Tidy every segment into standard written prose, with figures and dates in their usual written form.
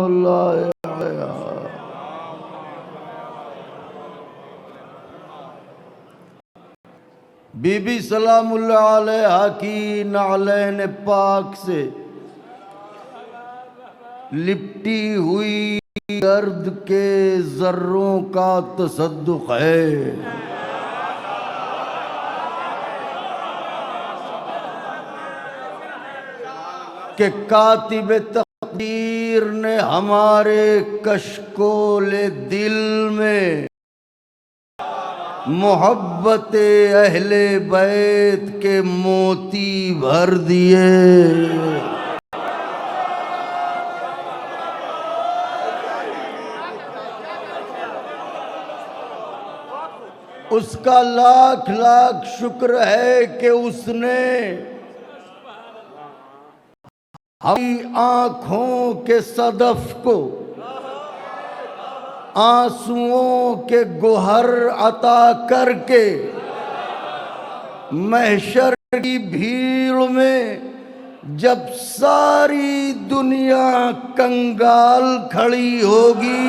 सलामुल्लाह अलैहा। बीबी सलामुल्लाह अलैहा की नालैन पाक से लिपटी हुई गर्द के जर्रों का तसद्दुक है कि कातिब तकदीर ने हमारे कशकोले दिल में मोहब्बत अहले बैत के मोती भर दिए। उसका लाख लाख शुक्र है कि उसने हमारी आंखों के सदफ को आंसुओं के गोहर अता करके महशर की भीड़ में जब सारी दुनिया कंगाल खड़ी होगी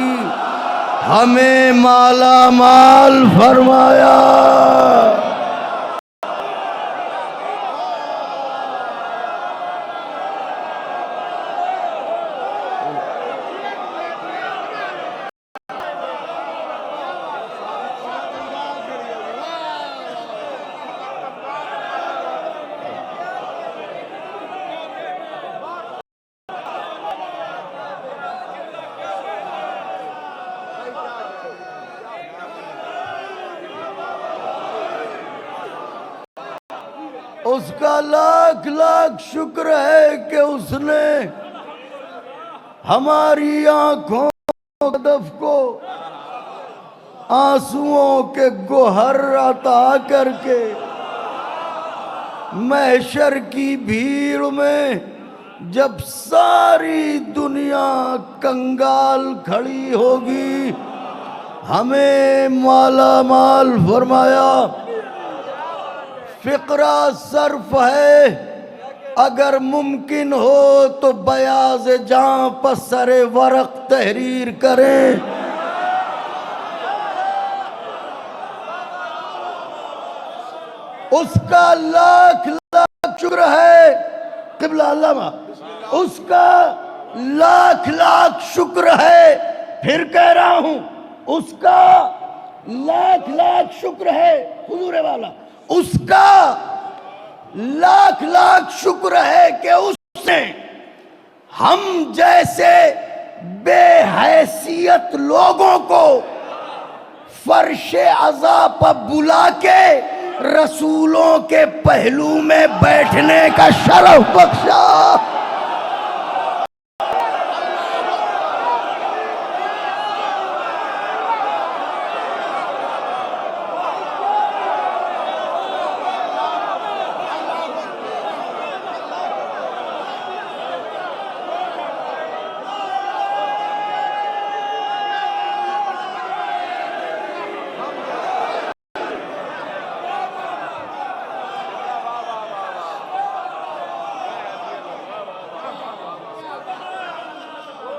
हमें माला माल फरमाया। उसका लाख लाख शुक्र है कि उसने हमारी आंखों सदफ को आंसुओं के गोहर अता करके महशर की भीड़ में जब सारी दुनिया कंगाल खड़ी होगी हमें माला माल फरमाया। फिक्रा सर्फ है, अगर मुमकिन हो तो बयाज जां पर सरे वरक तहरीर करें। उसका लाख लाख शुक्र है क़िबला अल्लामा, उसका लाख लाख शुक्र है, फिर कह रहा हूं उसका लाख लाख शुक्र है हुजूर वाला, उसका लाख लाख शुक्र है कि उसने हम जैसे बेहैसियत लोगों को फर्शे अज़ा पर बुला के रसूलों के पहलू में बैठने का शरफ बख्शा।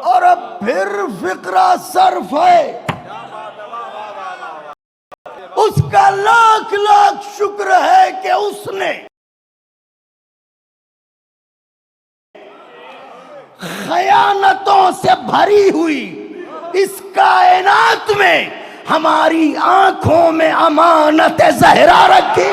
और अब फिर फिक्रा सर्फ है, उसका लाख लाख शुक्र है कि उसने खयानतों से भरी हुई इस कायनात में हमारी आंखों में अमानत ज़हरा रखी।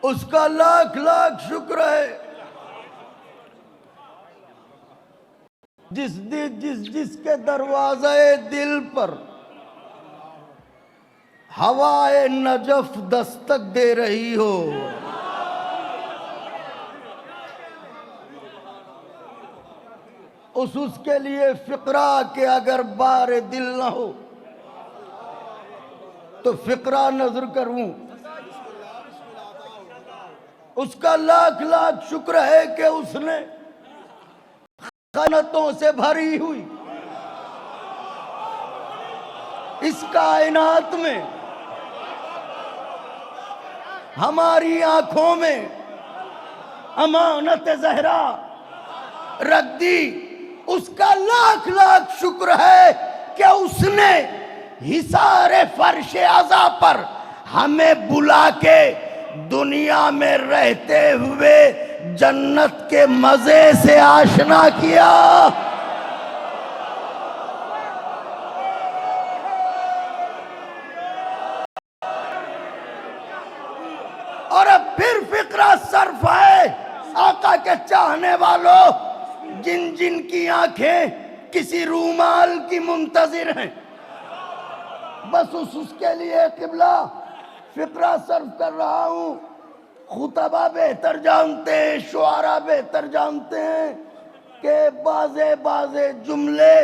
उसका लाख लाख शुक्र है जिसके दरवाजे दिल पर हवाए नजफ दस्तक दे रही हो। उसके लिए फिक्रा के अगर बार दिल ना हो तो फिक्रा नजर करूं। उसका लाख लाख शुक्र है कि उसने खयानतों से भरी हुई इस कायनात में हमारी आंखों में अमानत ज़हरा रख दी। उसका लाख लाख शुक्र है कि उसने हिसारे फर्शे अज़ा पर हमें बुला के दुनिया में रहते हुए जन्नत के मजे से आशना किया। और अब फिर फिक्रा सर्फ है आका के चाहने वालों, जिन जिन की आंखें किसी रूमाल की मुंतजिर हैं, बस उसके लिए किबला फिक्रा सर्फ कर रहा हूं। खुतबा बेहतर जानते हैं, शुआरा बेहतर जानते हैं कि बाजे बाजे जुमले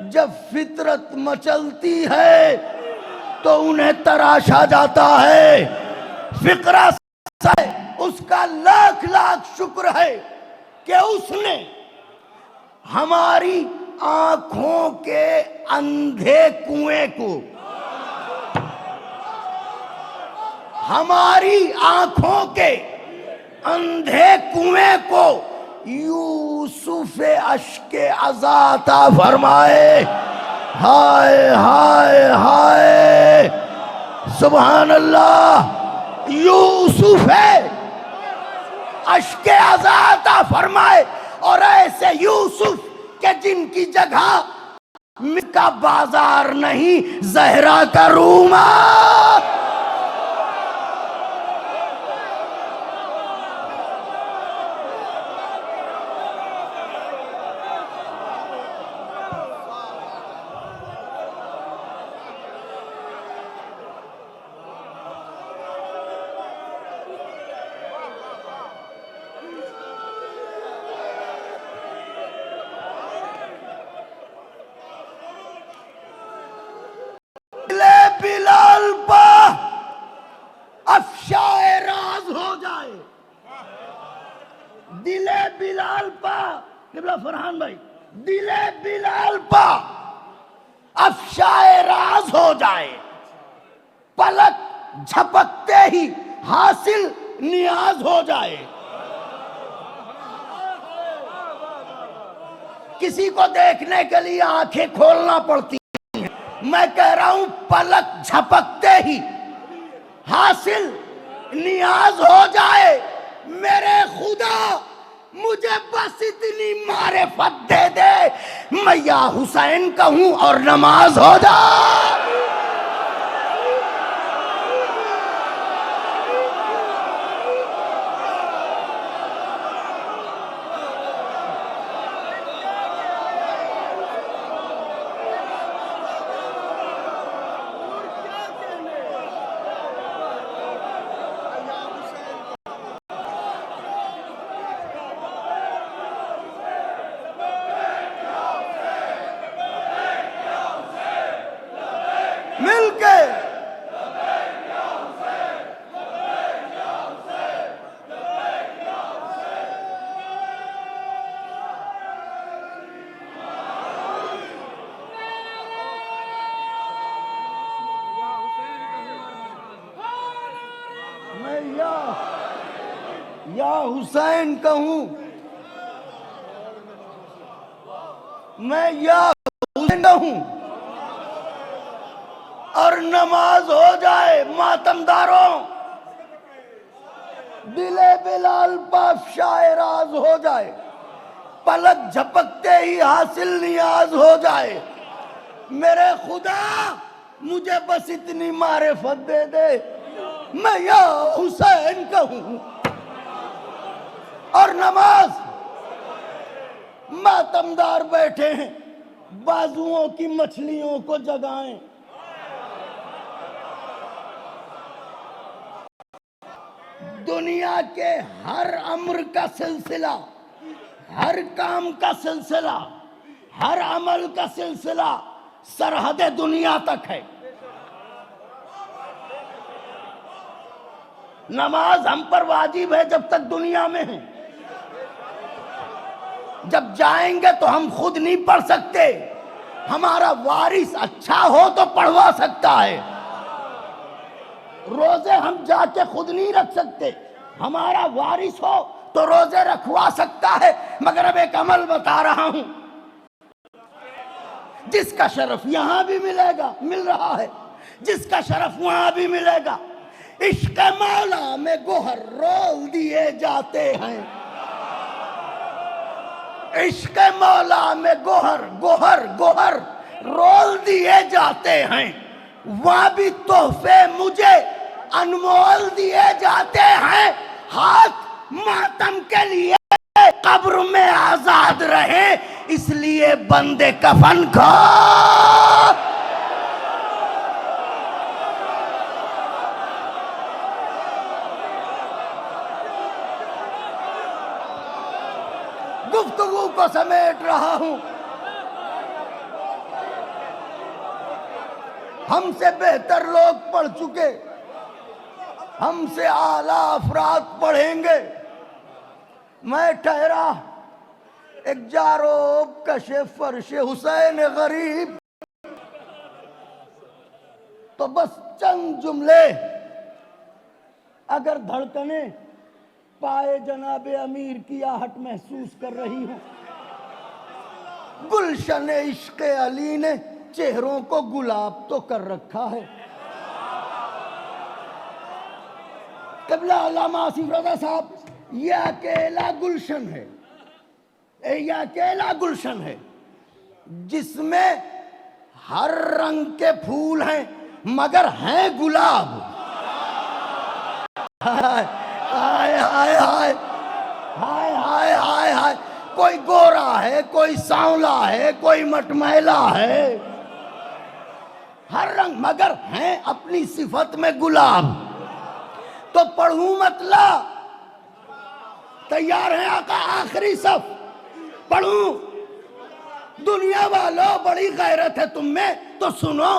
जब फितरत मचलती है तो उन्हें तराशा जाता है। फिक्रा उसका लाख लाख शुक्र है कि उसने हमारी आंखों के अंधे कुएं को, हमारी आंखों के अंधे कुएं को यूसुफ अश्के अज़ाता फरमाए। हाय हाय हाय सुभान अल्लाह। यूसुफ अश्के अज़ाता फरमाए। और ऐसे यूसुफ के जिनकी जगह का बाजार नहीं, ज़हरा का रूमाल। बिलाल पा अफशाए राज हो जाए। दिले बिलाल पा, किबला फरहान भाई, दिले बिलाल पा अफशाए राज हो जाए। पलक झपकते ही हासिल नियाज हो जाए। किसी को देखने के लिए आंखें खोलना पड़ती, मैं कह रहा हूं पलक झपकते ही हासिल नियाज हो जाए। मेरे खुदा मुझे बस इतनी मारिफत दे दे, मैं या हुसैन कहूं और नमाज हो जाए। मिलके मैं या हुसैन कहूं, मैं या हुसैन कहूं और नमाज हो जाए। मातमदारों, दिले बिलाल पास शायराज हो जाए, पलक झपकते ही हासिल नियाज हो जाए। मेरे खुदा मुझे बस इतनी मारिफत दे दे, मैं या हुसैन कहूं। और नमाज, मातमदार बैठे हैं, बाजुओं की मछलियों को जगाएं। दुनिया के हर अम्र का सिलसिला, हर काम का सिलसिला, हर अमल का सिलसिला सरहद दुनिया तक है। नमाज हम पर वाजिब है जब तक दुनिया में है। जब जाएंगे तो हम खुद नहीं पढ़ सकते, हमारा वारिस अच्छा हो तो पढ़वा सकता है। रोजे हम जाके खुद नहीं रख सकते, हमारा वारिस हो तो रोजे रखवा सकता है। मगर अब एक अमल बता रहा हूं जिसका शरफ यहां भी मिलेगा, मिल रहा है, जिसका शरफ वहां भी मिलेगा। इश्क मौला में गोहर रोल दिए जाते हैं। इश्क मौला में गोहर गोहर गोहर रोल दिए जाते हैं। वहां भी तोहफे मुझे अनमोल दिए जाते हैं। हाथ मातम के लिए कब्र में आजाद रहे, इसलिए बंदे कफन को गुफ्तगू को समेट रहा हूं। हमसे बेहतर लोग पढ़ चुके, हमसे आला अफराद पढ़ेंगे। मैं ठहरा एक जारोब कशे फर्श हुसैन गरीब, तो बस चंद जुमले अगर धड़कने पाए जनाबे अमीर की आहट महसूस कर रही हूं। गुलशन इश्क अली ने चेहरों को गुलाब तो कर रखा है। क़िबला अल्लामा आसिफ रज़ा साहब, ये अकेला गुलशन है, ये अकेला गुलशन है जिसमें हर रंग के फूल हैं मगर हैं गुलाब। हाय हाय हाय हाय हाय हाय हाय हाय, कोई गोरा है, कोई सांवला है, कोई मटमैला है, हर रंग मगर हैं अपनी सिफत में गुलाब। तो पढ़ूं मतला, तैयार है आका? आखिरी सफ पढ़ूं? दुनिया वालों बड़ी गैरत है तुम में, तो सुनो।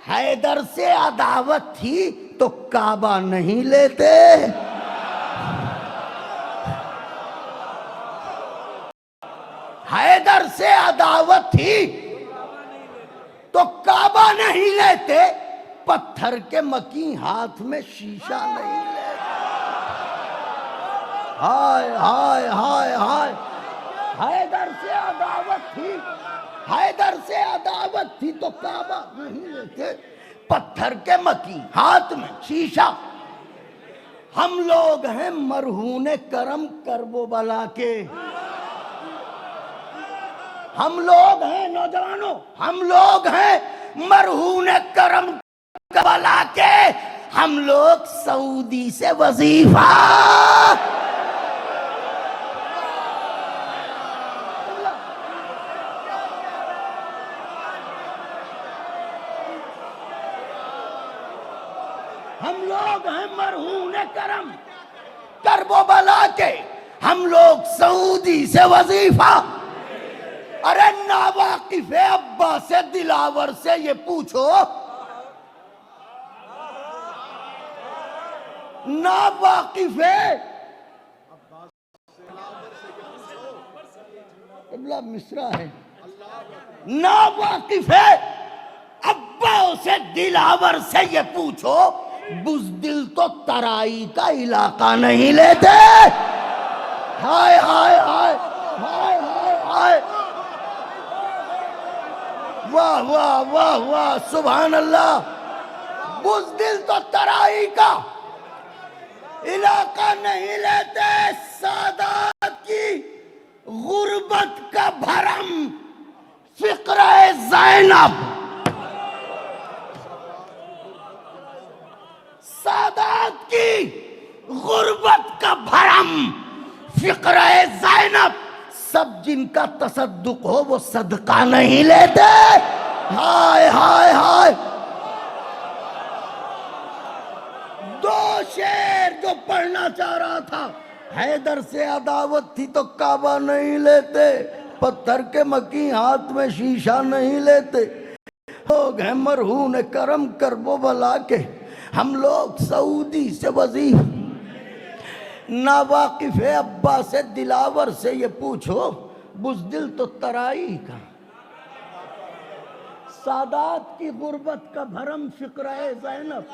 हैदर से अदावत थी तो काबा नहीं लेते। हैदर से अदावत थी तो काबा नहीं लेते, पत्थर के मकी हाथ में शीशा नहीं लेते। हाय हाय हाय हाय, हैदर से अदावत थी, हैदर से अदावत थी तो काबा नहीं लेते, पत्थर के मकी हाथ में शीशा। हम लोग हैं मरहूने करम करबो बला के, हम लोग हैं नौजवानों, हम लोग हैं मरहूने करम करबला के, हम लोग सऊदी से वजीफा। हम लोग हैं मरहूने करम करबो बला के, हम लोग सऊदी से वजीफा। अरे नावाकिफ अब्बा से दिलावर से ये पूछो, नावाकिफ मिश्रा है, नावाकिफ अब्बा से दिलावर से ये पूछो, बुज़दिल तो तराई का इलाका नहीं लेते। हाय हाय हाय हाय हाय हाय, वाह वाह वाह वाह, सुभान अल्लाह। बुज़दिल तो तराई का इलाका नहीं लेते। सादात की गुर्बत का भरम फिक्र ज़ैनब, सादात की गुर्बत का भरम फिक्र ज़ैनब, सब जिनका तसद्दुक हो वो सदका नहीं लेते। हाय हाय हाय। दो शेर जो पढ़ना चाह रहा था, हैदर से अदावत थी तो काबा नहीं लेते, पत्थर के मकी हाथ में शीशा नहीं लेते, लोग हैं मरहून करम करबो बला के, हम लोग सऊदी से वजीफ। ना वाकिफ है अब्बा से दिलावर से ये पूछो, बुज़दिल तो तराई का। सादात की गुर्बत का भरम फिक्र है ज़ैनब,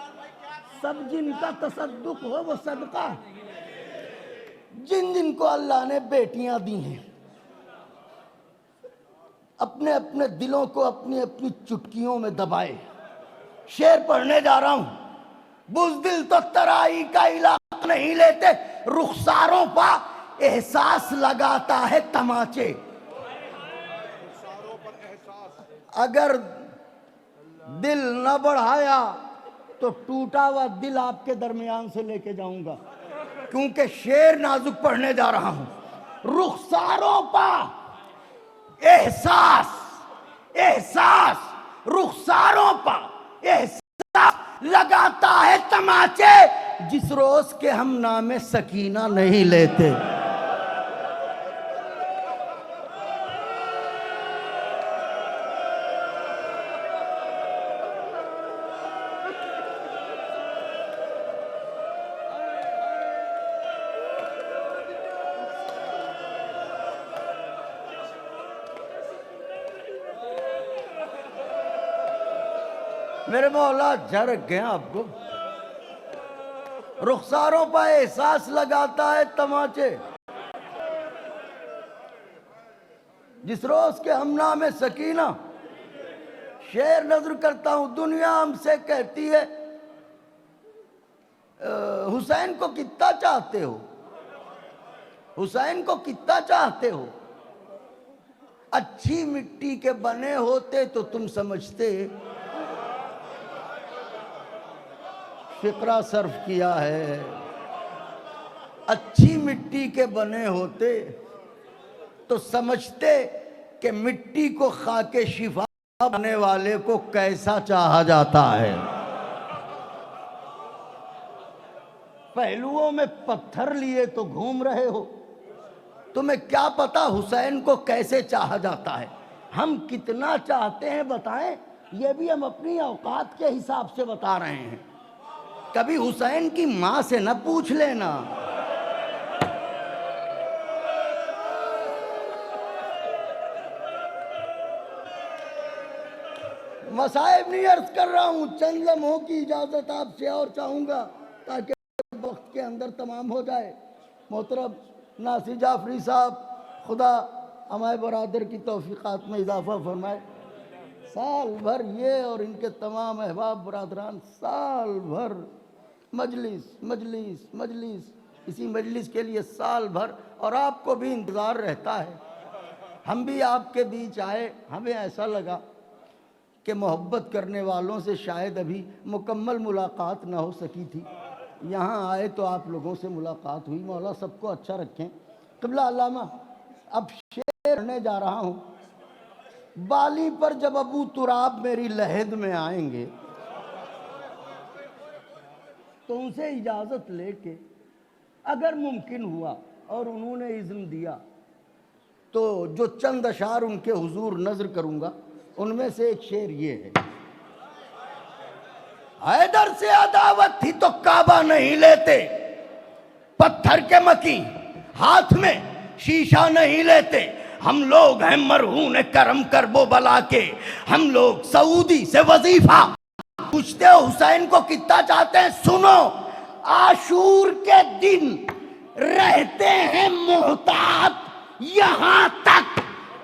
सब जिनका तसद्दुक हो वो सदका। जिन जिनको अल्लाह ने बेटियां दी हैं, अपने अपने दिलों को अपनी अपनी चुटकियों में दबाए। शेर पढ़ने जा रहा हूं। बुज़दिल तो तराई का इलाका नहीं लेते, रुखसारों पा एहसास लगाता है तमाचे। अगर दिल न बढ़ाया तो टूटा हुआ दिल आपके दरमियान से लेके जाऊंगा, क्योंकि शेर नाजुक पढ़ने जा रहा हूं। रुखसारों पा एहसास, एहसास, रुखसारों पा एहसास लगाता है तमाचे, जिस रोज के हम नामे सकीना नहीं लेते। मेरे मौला झरक गया आपको। रुखसारों पर एहसास लगाता है तमाचे, जिस रोज के हमना में सकीना। शेर नजर करता हूं। दुनिया हमसे कहती है हुसैन को कितना चाहते हो, हुसैन को कितना चाहते हो। अच्छी मिट्टी के बने होते तो तुम समझते। फिक्रा सर्फ किया है। अच्छी मिट्टी के बने होते तो समझते कि मिट्टी को खाके शिफा बनाने वाले को कैसा चाहा जाता है। पहलुओं में पत्थर लिए तो घूम रहे हो, तुम्हें क्या पता हुसैन को कैसे चाहा जाता है। हम कितना चाहते हैं बताएं, ये भी हम अपनी औकात के हिसाब से बता रहे हैं। कभी हुसैन की मां से न पूछ लेना। मसाइब नहीं अर्ज कर रहा हूं, चंद लम्हों की इजाजत आपसे और चाहूंगा ताकि वक्त के अंदर तमाम हो जाए। मोहतरम नासिर जाफरी साहब, खुदा हमारे बरादर की तौफीकात में इजाफा फरमाए। साल भर ये और इनके तमाम अहबाब बरादरान साल भर मजलिस मजलिस मजलिस, इसी मजलिस के लिए साल भर, और आपको भी इंतज़ार रहता है। हम भी आपके बीच आए, हमें ऐसा लगा कि मोहब्बत करने वालों से शायद अभी मुकम्मल मुलाकात ना हो सकी थी। यहाँ आए तो आप लोगों से मुलाकात हुई। मौला सबको अच्छा रखें। क़िबला अल्लामा, अब शेर पढ़ने जा रहा हूँ। बाली पर जब अबू तुराब मेरी लहद में आएंगे तो उनसे इजाज़त लेके अगर मुमकिन हुआ और उन्होंने इज़्न दिया तो जो चंद अशार उनके हुजूर नज़र करूँगा, उनमें से एक शेर ये है। हैदर से अदावत थी तो काबा नहीं लेते, पत्थर के मकी हाथ में शीशा नहीं लेते, हम लोग हैं मरहून करम करबो बला के, हम लोग सऊदी से वजीफा। पूछते हो हुसैन को कितना चाहते हैं, सुनो। आशूर के दिन रहते हैं मोहतात, यहां तक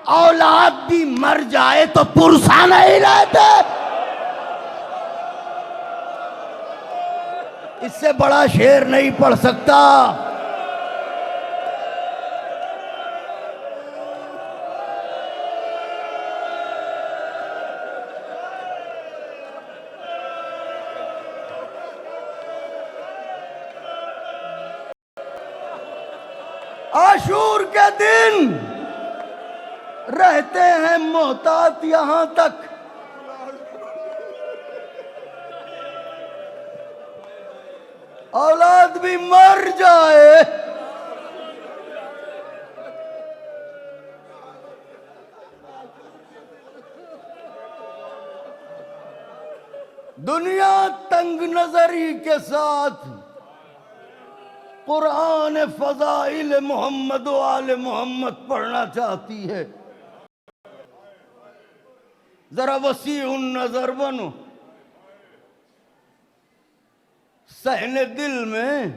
औलाद भी मर जाए तो पुरसा नहीं रहते। इससे बड़ा शेर नहीं पढ़ सकता। आशूर के दिन रहते हैं मोहतात यहां तक औलाद भी मर जाए दुनिया तंग नजरी के साथ कुरान फजाइल मोहम्मद आले मोहम्मद पढ़ना चाहती है। जरा वसी उन नजर बनो, सहने दिल में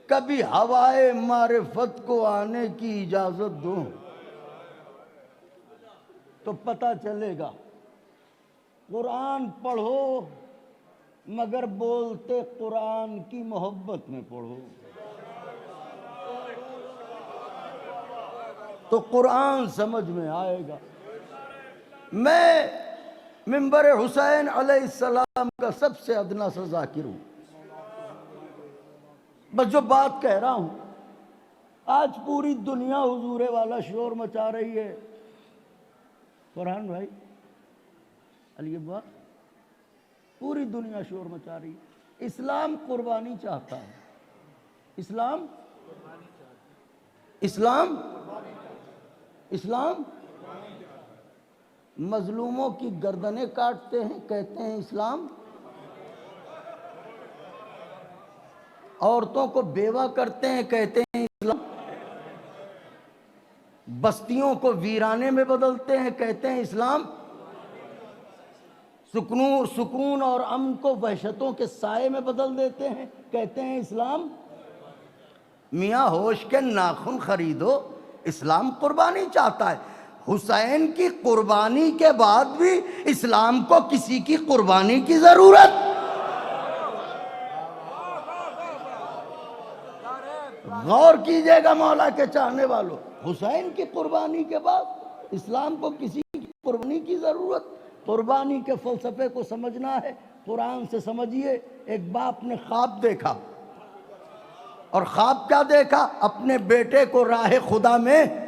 कभी हवाए मारिफत को आने की इजाजत दो तो पता चलेगा। कुरान पढ़ो मगर बोलते कुरान की मोहब्बत में पढ़ो तो कुरान समझ में आएगा। मैं मिंबर हुसैन अलैहिस्सलाम का सबसे अदना सा जाकिर हूं। बस जो बात कह रहा हूं, आज पूरी दुनिया हुजूरे वाला शोर मचा रही है। फरहान भाई, अली अब्बा, पूरी दुनिया शोर मचा रही है। इस्लाम कुर्बानी चाहता है। इस्लाम इस्लाम इस्लाम मजलूमों की गर्दनें काटते हैं, कहते हैं इस्लाम। औरतों को बेवा करते हैं, कहते हैं इस्लाम। बस्तियों को वीराने में बदलते हैं, कहते हैं इस्लाम। सुकून और अमन को वहशतों के साए में बदल देते हैं, कहते हैं इस्लाम। मियाँ होश के नाखून खरीदो, इस्लाम कुर्बानी चाहता है। हुसैन की कुर्बानी के बाद भी इस्लाम को किसी की कुर्बानी की जरूरत। गौर कीजिएगा मौला के चाहने वालों, हुसैन की कुर्बानी के बाद इस्लाम को किसी की कुर्बानी की जरूरत। कुर्बानी के फलसफे को समझना है, कुरान से समझिए। एक बाप ने ख्वाब देखा, और ख्वाब क्या देखा? अपने बेटे को राह खुदा में,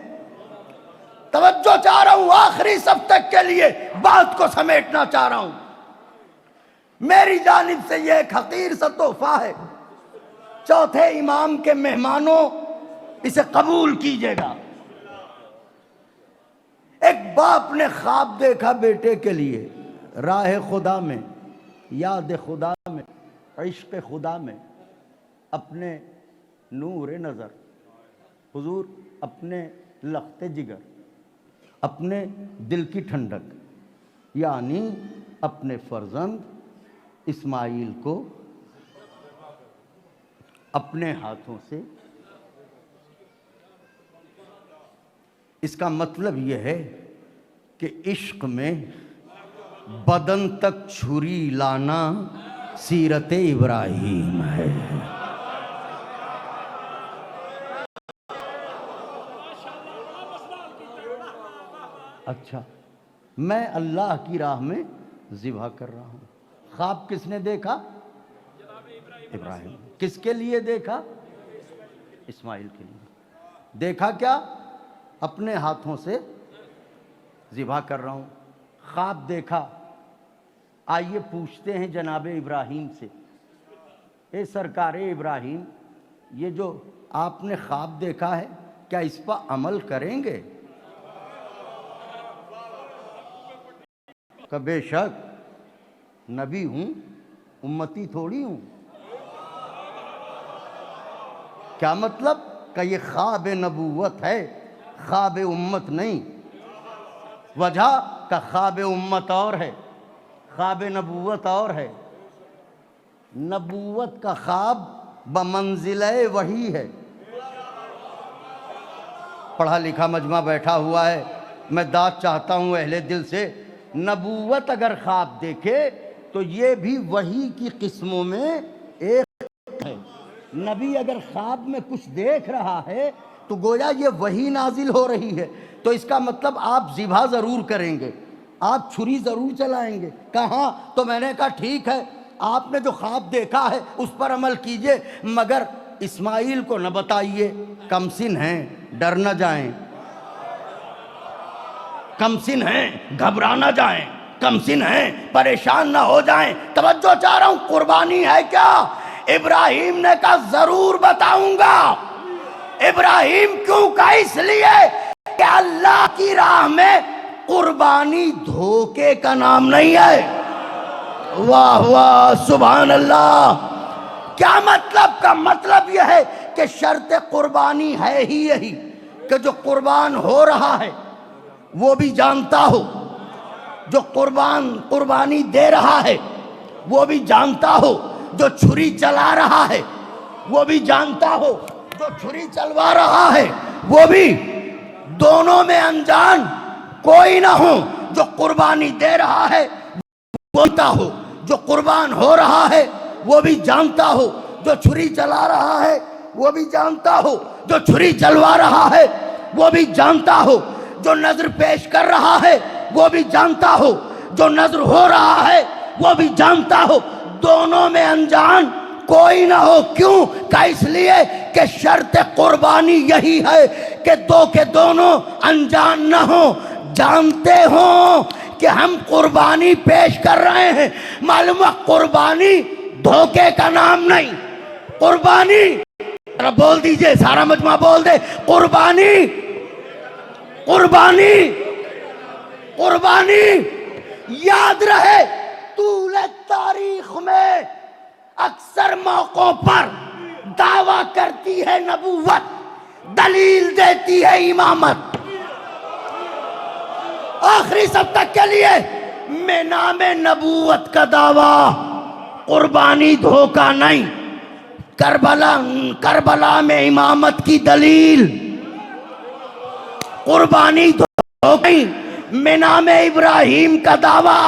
तवज्जो चाह रहा हूं आखिरी सब तक के लिए, बात को समेटना चाह रहा हूं। मेरी जानिब से यह एक हकीर सा तोहफा है, चौथे इमाम के मेहमानों इसे कबूल कीजिएगा। एक बाप ने ख्वाब देखा बेटे के लिए, राह खुदा में, याद खुदा में, इश्क खुदा में, अपने नूर नज़र हुजूर, अपने लख्ते जिगर, अपने दिल की ठंडक, यानी अपने फर्जंद इस्माइल को अपने हाथों से। इसका मतलब यह है कि इश्क में बदन तक छुरी लाना सीरत इब्राहिम है। अच्छा, मैं अल्लाह की राह में ज़िबा कर रहा हूं। ख्वाब किसने देखा? इब्राहिम। किसके लिए देखा? इस्माइल के लिए। देखा क्या? अपने हाथों से ज़िबा कर रहा हूं। ख्वाब देखा। आइए पूछते हैं जनाब इब्राहिम से, ए सरकार इब्राहिम, ये जो आपने ख्वाब देखा है, क्या इस पर अमल करेंगे? का बेशक, नबी हूं, उम्मती थोड़ी हूं। क्या मतलब? का ये ख्वाब नबूवत है, ख्वाब उम्मत नहीं। वजह का ख्वाब उम्मत और है, ख्वाब नबूवत और है। नबूवत का ख्वाब बमंजिले वही है। पढ़ा लिखा मजमा बैठा हुआ है, मैं दाद चाहता हूं अहले दिल से। नबूवत अगर ख्वाब देखे तो ये भी वही की किस्मों में एक है। नबी अगर ख्वाब में कुछ देख रहा है तो गोया ये वही नाजिल हो रही है। तो इसका मतलब आप ज़िबा ज़रूर करेंगे, आप छुरी ज़रूर चलाएंगे। कहाँ? तो मैंने कहा ठीक है, आपने जो ख्वाब देखा है उस पर अमल कीजिए, मगर इस्माइल को न बताइए, कमसिन हैं, डर न जाएं, कमसिन हैं, घबरा न जाएं, कमसिन हैं, परेशान ना हो जाएं। तवज्जो चाह रहा हूं, कुर्बानी है क्या? इब्राहिम ने कहा जरूर बताऊंगा। इब्राहिम क्यों कहा? इसलिए कि अल्लाह की राह में कुर्बानी धोखे का नाम नहीं है। वाह वाह, सुभान अल्लाह। क्या मतलब? का मतलब यह है कि शर्त कुर्बानी है ही यही कि जो कुर्बान हो रहा है वो भी जानता हो, जो कुर्बानी दे रहा है वो भी जानता हो, जो छुरी चला रहा है वो भी जानता हो, जो छुरी चलवा रहा है वो भी, दोनों में अनजान कोई ना हो। जो कुर्बानी दे रहा है वो जानता हो, जो कुर्बान हो रहा है वो भी जानता हो, जो छुरी चला रहा है वो भी जानता हो, जो छुरी चलवा रहा है वो भी जानता हो, जो नजर पेश कर रहा है वो भी जानता हो, जो नजर हो रहा है वो भी जानता हो, दोनों में अनजान कोई ना हो। क्यों? का इसलिए कि शर्त कुर्बानी यही है कि दो के दोनों अनजान ना हो, जानते हो कि हम कुर्बानी पेश कर रहे हैं। मालूम है कुर्बानी धोखे का नाम नहीं। कुर्बानी, बोल दीजिए, सारा मजमा बोल दे, कुर्बानी, कुर्बानी, कुर्बानी। याद रहे, तूले तारीख में अक्सर मौकों पर दावा करती है नबूवत, दलील देती है इमामत। आखिरी सब तक के लिए में नामे नबूवत का दावा, कुर्बानी धोखा नहीं। करबला में इमामत की दलील, कुर्बानी धोखा नहीं। में नामे इब्राहिम का दावा,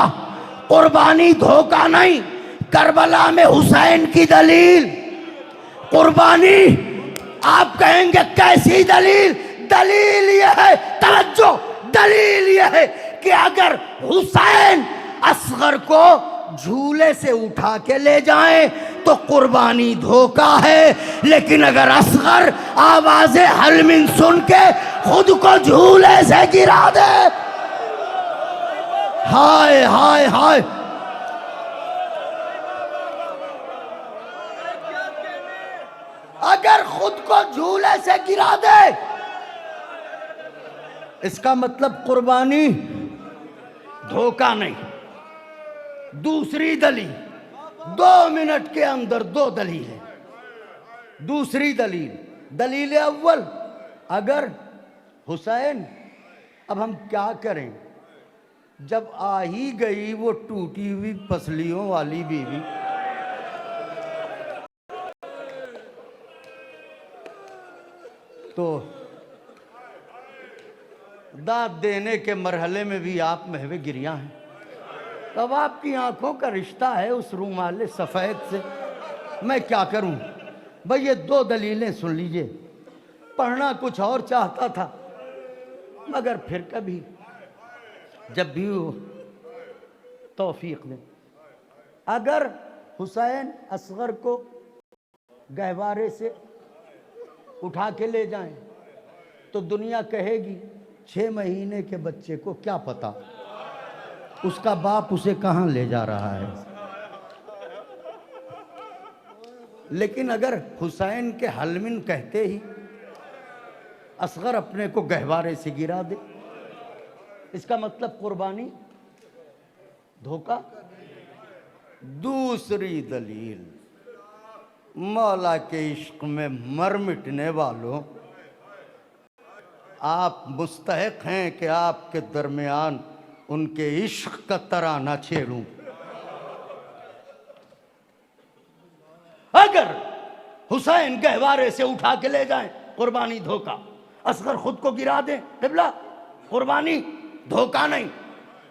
कुर्बानी धोखा नहीं। करबला में हुसैन की दलील, कुर्बानी। आप कहेंगे कैसी दलील? दलील यह है, तवज्जो, दलील यह है कि अगर हुसैन असगर को झूले से उठा के ले जाएं तो कुर्बानी धोखा है, लेकिन अगर असगर आवाज़े हलमिन सुन के खुद को झूले से गिरा दे, हाय हाय हाय, अगर खुद को झूले से गिरा दे, इसका मतलब कुर्बानी धोखा नहीं। दूसरी दलील, 2 मिनट के अंदर 2 दलील है। दूसरी दलील, दलील अव्वल, अगर हुसैन, अब हम क्या करें, जब आ ही गई वो टूटी हुई पसलियों वाली बीवी, तो दाद देने के मरहले में भी आप महवे गिरिया हैं। तब आपकी आंखों का रिश्ता है उस रूमाले सफ़ेद से। मैं क्या करूं भाई? ये 2 दलीलें सुन लीजिए। पढ़ना कुछ और चाहता था, मगर फिर कभी जब भी वो तौफीक दे, अगर हुसैन असगर को गहवारे से उठा के ले जाएं तो दुनिया कहेगी 6 महीने के बच्चे को क्या पता उसका बाप उसे कहां ले जा रहा है। लेकिन अगर हुसैन के हलमिन कहते ही असगर अपने को गहवारे से गिरा दे, इसका मतलब कुर्बानी धोखा। दूसरी दलील, मौला के इश्क में मर मिटने वालों, आप मुस्तहिक हैं कि आपके दरमियान उनके इश्क का तराना छेड़ूं। अगर हुसैन गहवारे से उठा के ले जाएं, कुर्बानी धोखा। असगर खुद को गिरा दे, किबला, कुर्बानी धोखा नहीं,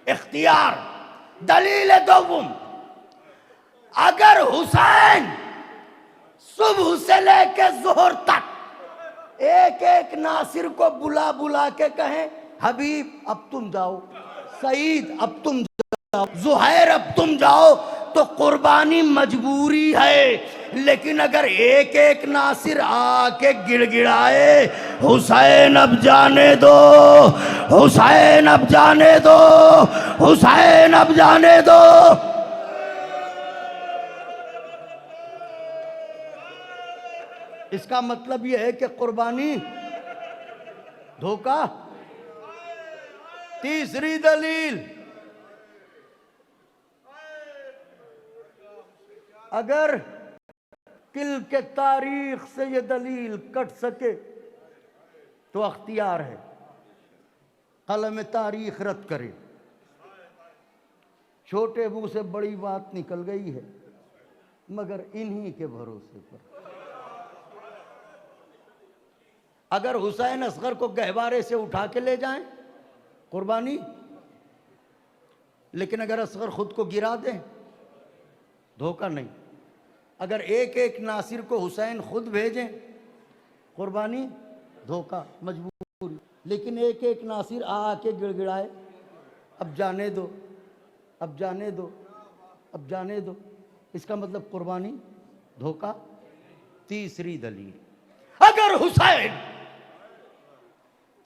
इख्तियार। दलील दोम, अगर हुसैन सुबह से लेके जोहर तक एक एक नासिर को बुला बुला के कहें, हबीब अब तुम जाओ, सईद अब तुम जाओ, जुहैर अब तुम जाओ, तो कुर्बानी मजबूरी है। लेकिन अगर एक एक नासिर आके गिड़गिड़ाए, हुसैन अब जाने दो, हुसैन अब जाने दो, हुसैन अब जाने दो, इसका मतलब यह है कि कुर्बानी धोखा। तीसरी दलील, अगर किल के तारीख से ये दलील कट सके तो अख्तियार है, कलम तारीख रद्द करे। छोटे मुंह से बड़ी बात निकल गई है, मगर इन्हीं के भरोसे पर। अगर हुसैन असगर को गहवारे से उठा के ले जाएं, कुर्बानी, लेकिन अगर असगर खुद को गिरा दें, धोखा नहीं। अगर एक एक नासिर को हुसैन खुद भेजें, कुर्बानी, धोखा, मजबूरी। लेकिन एक एक नासिर आके गिड़गिड़ाए, अब जाने दो, अब जाने दो, अब जाने दो, इसका मतलब कुर्बानी, धोखा। तीसरी दलील, अगर हुसैन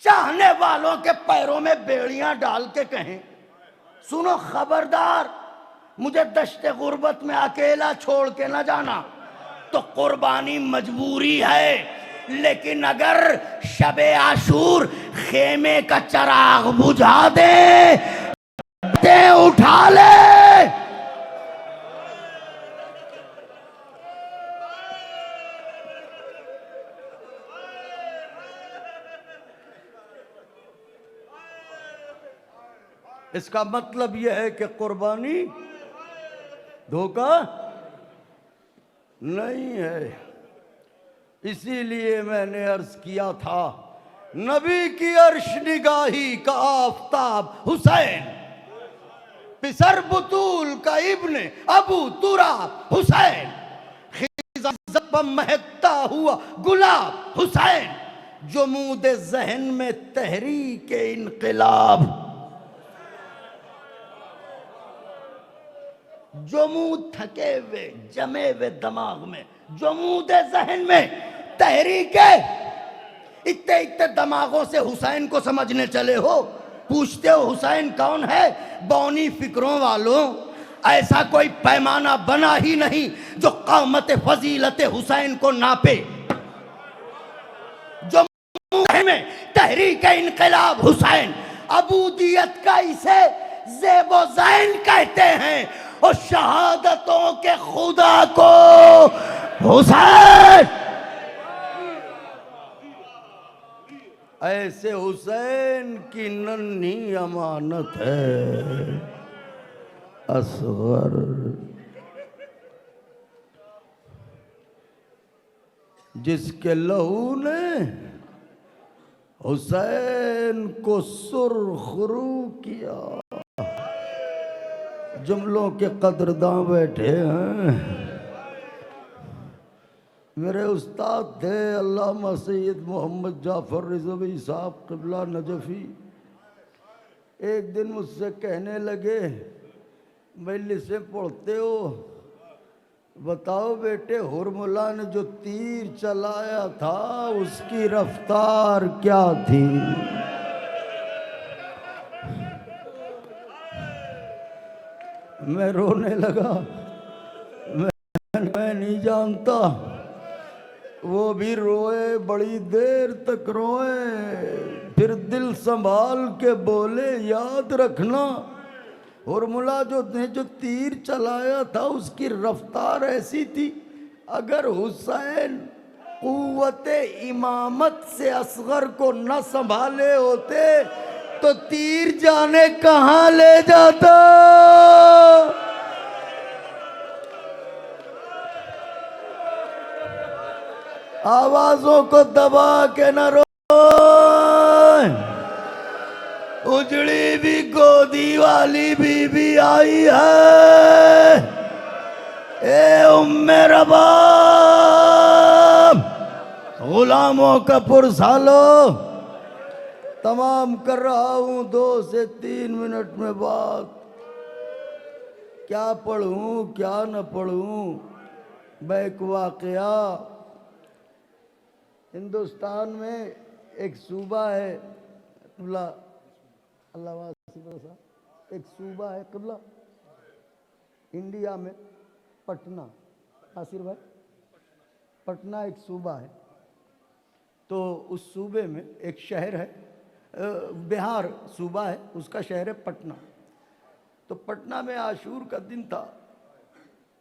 चाहने वालों के पैरों में बेड़ियां डाल के कहें, सुनो खबरदार, मुझे दश्ते गुर्बत में अकेला छोड़ के न जाना, तो कुर्बानी मजबूरी है। लेकिन अगर शबे आशूर खेमे का चराग बुझा दे उठा ले, इसका मतलब यह है कि कुर्बानी धोखा नहीं है। इसीलिए मैंने अर्ज किया था, नबी की अर्श निगाही का आफताब हुसैन, पिसर बुतूल का इब्ने अबू तुराब हुसैन, खिज़ा महकता हुआ गुलाब हुसैन, जुमूद ज़हन में तहरीक इनक़िलाब, जमूद थके हुए जमे हुए दिमाग में, जमूद ज़हन में तहरीक, इतने इतने दिमागों से हुसैन को समझने चले हो, पूछते हो हुसैन कौन है? बौनी फिक्रों वालों, ऐसा कोई पैमाना बना ही नहीं जो क़ामत फजीलत हुसैन को नापे। जमूद में तहरीक इनक़िलाब हुसैन, अबूदियत का इसे ज़ेबो ज़ैन कहते हैं, और शहादतों के खुदा को हुसैन। ऐसे हुसैन की नन्ही अमानत है असगर, जिसके लहू ने हुसैन को सुरखरू किया। जुमलों के कदरदां बैठे हैं। मेरे उस्ताद थे अल्लामा सैयद मोहम्मद जाफ़र रिज़वी साहब क़िबला नजफ़ी। एक दिन मुझसे कहने लगे, मजलिसें पढ़ते हो, बताओ बेटे हुरमुला ने जो तीर चलाया था उसकी रफ्तार क्या थी? मैं रोने लगा, मैं नहीं जानता। वो भी रोए, बड़ी देर तक रोए, फिर दिल संभाल के बोले, याद रखना हुरमुला ने जो तीर चलाया था उसकी रफ्तार ऐसी थी, अगर हुसैन कुव्वते इमामत से असगर को न संभाले होते तो तीर जाने कहाँ ले जाता। आवाजों को दबा के न रो, उजड़ी भी गोदी वाली बीबी आई है। ए उम्मे रबाब, गुलामों का पुरसालो, तमाम कर रहा हूँ 2 से 3 मिनट में बात। क्या पढ़ूँ क्या न पढ़ूँ, बैक वाकया, हिंदुस्तान में एक सूबा है किबला, अल्लाह वासी, एक सूबा है किबला इंडिया में, पटना। आसिर भाई, पटना एक सूबा है। तो उस सूबे में एक शहर है, बिहार सूबा है, उसका शहर है पटना। तो पटना में आशूर का दिन था,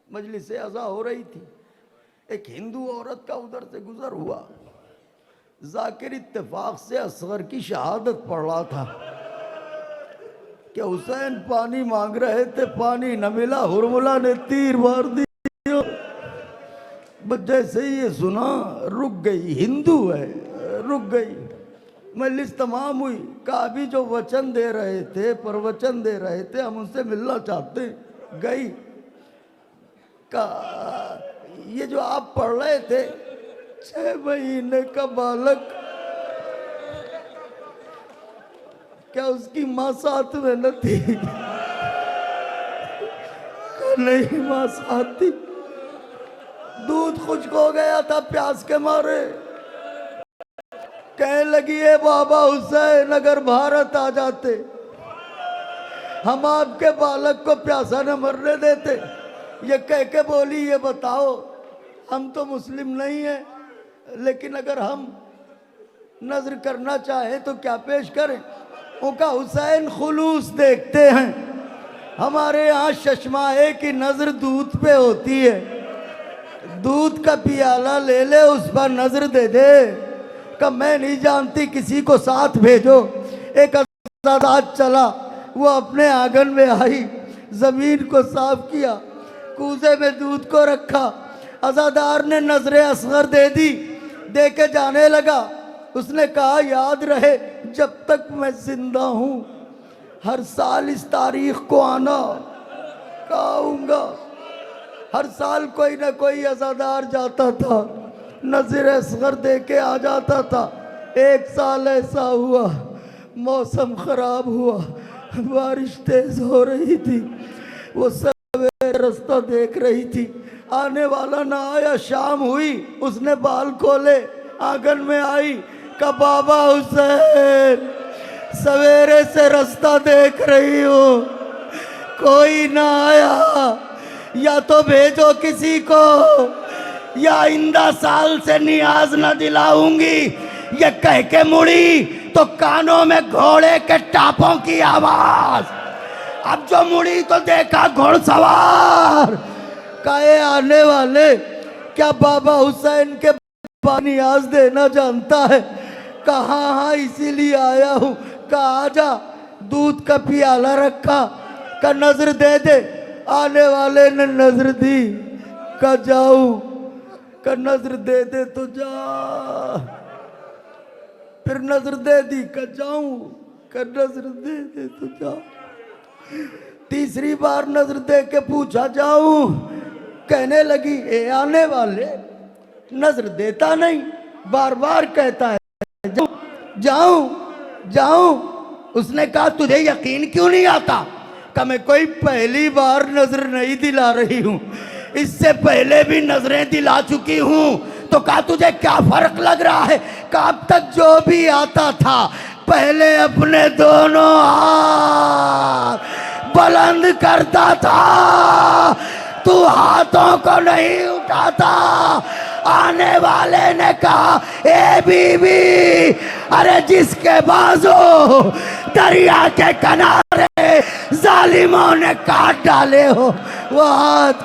मजलिस अज़ा हो रही थी। एक हिंदू औरत का उधर से गुजर हुआ, जाकिर इत्तेफाक से असगर की शहादत पढ़ रहा था कि हुसैन पानी मांग रहे थे, पानी न मिला, हुरमुला ने तीर मार दी। जैसे ही ये सुना रुक गई, हिंदू है, रुक गई। मजलिस तमाम हुई, कहा अभी जो वचन दे रहे थे, प्रवचन दे रहे थे, हम उनसे मिलना चाहते। गई, कहा ये जो आप पढ़ रहे थे, 6 महीने का बालक, क्या उसकी माँ साथ में न थी? नहीं, माँ साथ थी। दूध खुश्क हो गया था प्यास के मारे। कहने लगी है बाबा हुसैन, अगर भारत आ जाते, हम आपके बालक को प्यासा न मरने देते। ये कह के बोली, ये बताओ, हम तो मुस्लिम नहीं हैं, लेकिन अगर हम नजर करना चाहें तो क्या पेश करें? उनका हुसैन खुलूस देखते हैं, हमारे यहाँ चश्माए की नजर दूध पे होती है, दूध का पियाला ले ले, उस पर नजर दे दे। का मैं नहीं जानती, किसी को साथ भेजो। एक आजाद चला, वो अपने आंगन में आई, जमीन को साफ किया, कूजे में दूध को रखा, अजादार ने नजरे असगर दे दी, दे के जाने लगा। उसने कहा याद रहे, जब तक मैं जिंदा हूं, हर साल इस तारीख को आना, आऊंगा। हर साल कोई ना कोई अजादार जाता था, नजर असगर दे के आ जाता था। एक साल ऐसा हुआ, मौसम खराब हुआ, बारिश तेज हो रही थी, वो सवेरे रास्ता देख रही थी, आने वाला ना आया। शाम हुई, उसने बाल खोले, आंगन में आई, का बाबा हुसैन, सवेरे से रास्ता देख रही हूँ, कोई ना आया, या तो भेजो किसी को, या आइंदा साल से नियाज न दिलाऊंगी। ये कह के मुड़ी तो कानों में घोड़े के टापों की आवाज। अब जो मुड़ी तो देखा घोड़सवार। कहे आने वाले, क्या बाबा हुसैन के नियाज देना जानता है? कहा हाँ, इसीलिए आया हूँ। कहा आजा, दूध का पियाला रखा, का नजर दे दे। आने वाले ने नजर दी, का जाऊं, का नजर दे दे तो जा। फिर नजर दे दी, का जाऊं, का नजर दे दे तो जा। तीसरी बार नजर दे के पूछा जाऊं? कहने लगी ए आने वाले, नजर देता नहीं, बार बार कहता है जाऊं जाऊं। उसने कहा तुझे यकीन क्यों नहीं आता? का मैं कोई पहली बार नजर नहीं दिला रही हूं, इससे पहले भी नजरें दिला चुकी हूं। तो कहा तुझे क्या फर्क लग रहा है? का अब तक जो भी आता था, पहले अपने दोनों हाथ बुलंद करता था, तू हाथों को नहीं उठाता। आने वाले ने कहा ए बीबी, अरे जिसके बाजू दरिया के किनारे जालिमों ने काट डाले हो, वो हाथ